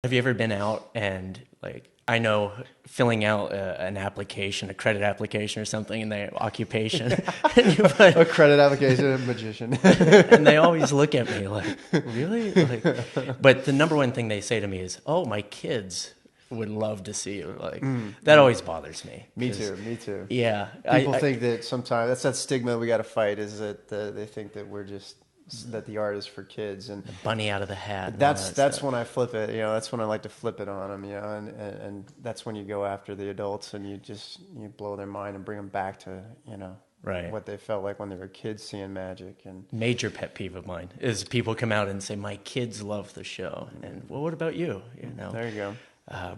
Have you ever been out and like I know filling out an application, a credit application or something in the occupation, and you put, A credit application, magician. and they always look at me like, really? Like, but the number one thing they say to me is, "Oh, my kids would love to see you." Like that always bothers me. Me too. Me too. Yeah, People think that sometimes that's that stigma we got to fight. Is that they think that we're just that the art is for kids, and bunny out of the hat. And that's when I flip it. That's when I like to flip it on them. And that's when you go after the adults and you blow their mind and bring them back to right. what they felt like when they were kids seeing magic. And major pet peeve of mine is people come out and say, "My kids love the show," and well, what about you? There you go.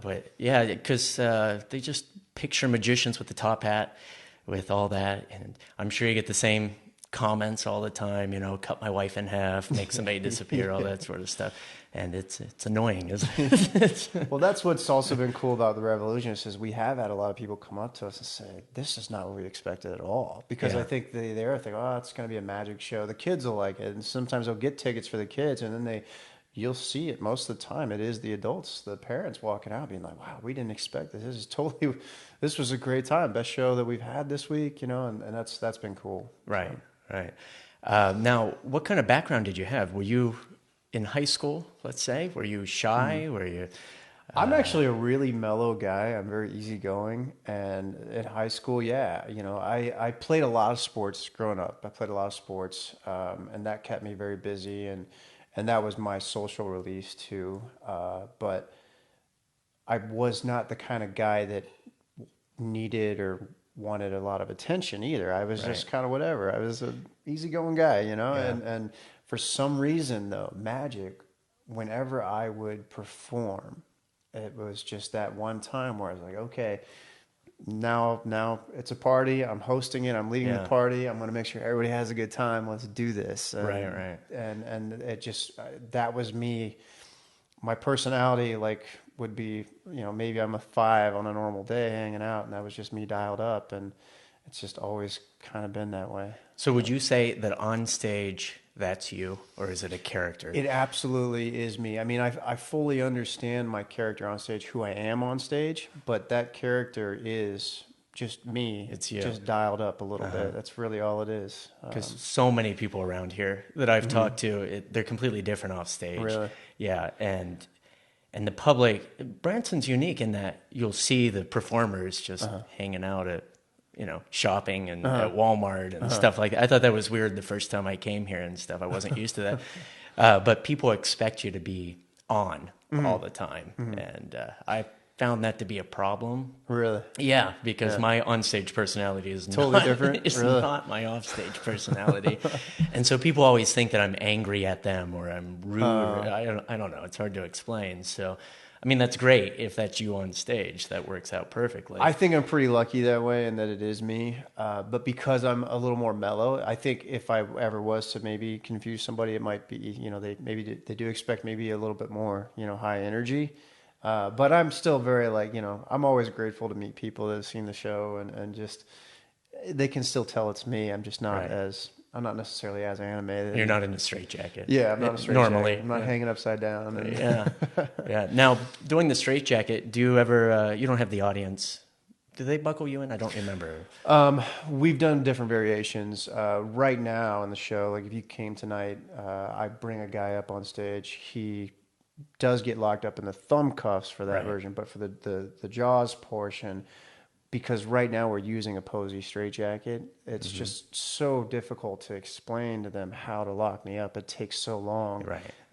But yeah, because they just picture magicians with the top hat, with all that, and I'm sure you get the same comments all the time. Cut my wife in half, make somebody disappear, all that sort of stuff, and it's annoying, isn't it? Well, that's what's also been cool about the Revollusionists is we have had a lot of people come up to us and say, "This is not what we expected at all." Because Yeah. I think they're thinking, "Oh, it's going to be a magic show. The kids will like it," and sometimes they'll get tickets for the kids, and then you'll see it most of the time. It is the adults, the parents walking out being like, "Wow, we didn't expect this. This was a great time. Best show that we've had this week," and that's been cool. Right, right. Now, what kind of background did you have? Were you in high school, let's say? Were you shy? Were you... I'm actually a really mellow guy. I'm very easygoing. And in high school, yeah, I played a lot of sports growing up. I played a lot of sports, and that kept me very busy. And that was my social release too. But I was not the kind of guy that needed or wanted a lot of attention either. I was just kind of whatever. I was an easygoing guy, Yeah. and for some reason though, magic, whenever I would perform, it was just that one time where I was like, okay, now it's a party. I'm hosting it. I'm leading the party. I'm going to make sure everybody has a good time. Let's do this. Right. And it just, that was me. My personality would be, maybe I'm a 5 on a normal day hanging out, and that was just me dialed up. And it's just always kind of been that way. So would you say that on stage, that's you, or is it a character? It absolutely is me. I mean, I fully understand my character on stage, who I am on stage, but that character is just me. It's you. Just dialed up a little bit. That's really all it is. Because so many people around here that I've talked to, they're completely different off stage. Really? Yeah, and the public, Branson's unique in that you'll see the performers just hanging out at, shopping and at Walmart and stuff like that. I thought that was weird the first time I came here and stuff. I wasn't used to that. But people expect you to be on all the time. And I found that to be a problem. Really? Yeah, because my onstage personality is Totally different? It's Really? not my offstage personality. And so people always think that I'm angry at them or I'm rude. I don't know. It's hard to explain. So, I mean, that's great if that's you on stage. That works out perfectly. I think I'm pretty lucky that way and that it is me. But because I'm a little more mellow, I think if I ever was to maybe confuse somebody, it might be, they do expect maybe a little bit more, high energy. But I'm still very I'm always grateful to meet people that have seen the show and just, they can still tell it's me. I'm just not I'm not necessarily as animated. You're not in a straitjacket. Yeah, I'm not a straitjacket. Normally. I'm not hanging upside down. Yeah. Now, doing the straitjacket, do you ever, you don't have the audience, do they buckle you in? I don't remember. We've done different variations. Right now in the show, like if you came tonight, I bring a guy up on stage. He does get locked up in the thumb cuffs for that version, but for the jaws portion, because right now we're using a posy straitjacket, it's just so difficult to explain to them how to lock me up. It takes so long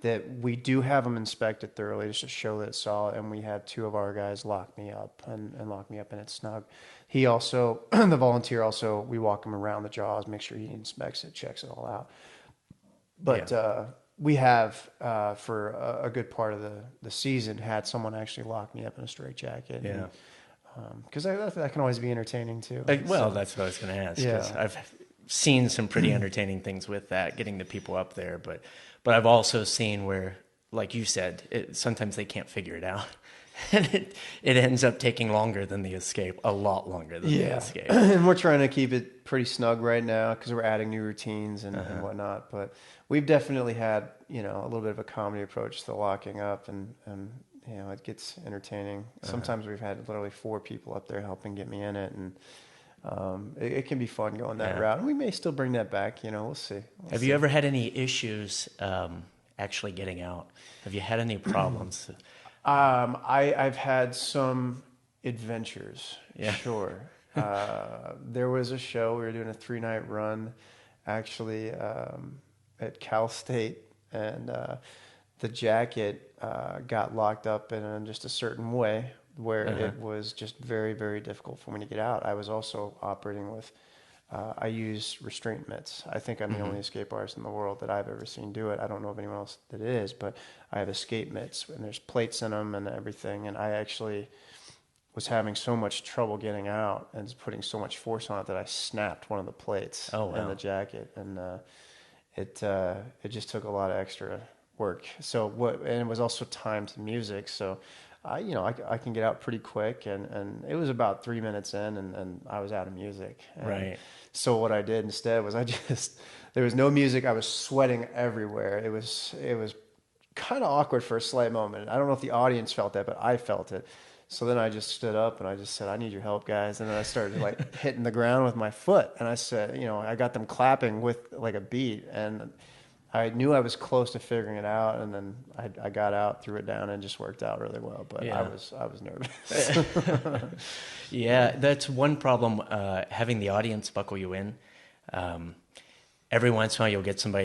that we do have them inspected thoroughly just to show that it's solid, and we had 2 of our guys lock me up and lock me up and it's snug. He also, the volunteer also, we walk him around the jaws, make sure he inspects it, checks it all out. But we have, for a good part of the season, had someone actually lock me up in a straitjacket. Yeah. Because that can always be entertaining too. That's what I was going to ask. Yeah. 'Cause I've seen some pretty entertaining things with that, getting the people up there. But I've also seen where, like you said, sometimes they can't figure it out. And it ends up taking longer than the escape, a lot longer than the escape. And we're trying to keep it pretty snug right now because we're adding new routines and whatnot. But we've definitely had, a little bit of a comedy approach to locking up and it gets entertaining. Sometimes we've had literally 4 people up there helping get me in it, and it can be fun going that route. And we may still bring that back. We'll see. Have you ever had any issues actually getting out? Have you had any problems? I've had some adventures. Yeah. Sure. There was a show, we were doing a 3-night run, actually, at Cal State, and the jacket got locked up in just a certain way where it was just very, very difficult for me to get out. I was also operating with, I use restraint mitts. I think I'm the only escape artist in the world that I've ever seen do it. I don't know of anyone else that is, but I have escape mitts, and there's plates in them and everything, and I actually was having so much trouble getting out and putting so much force on it that I snapped one of the plates in the jacket, and it just took a lot of extra work. And it was also timed to music, so I can get out pretty quick, and it was about 3 minutes in, and I was out of music. Right. So what I did instead was there was no music. I was sweating everywhere. It was kind of awkward for a slight moment. I don't know if the audience felt that, but I felt it. So then I just stood up and I just said, "I need your help, guys." And then I started hitting the ground with my foot. And I said, I got them clapping with like a beat. And I knew I was close to figuring it out. And then I got out, threw it down, and just worked out really well. But I was nervous. Yeah, that's one problem, having the audience buckle you in. Every once in a while you'll get somebody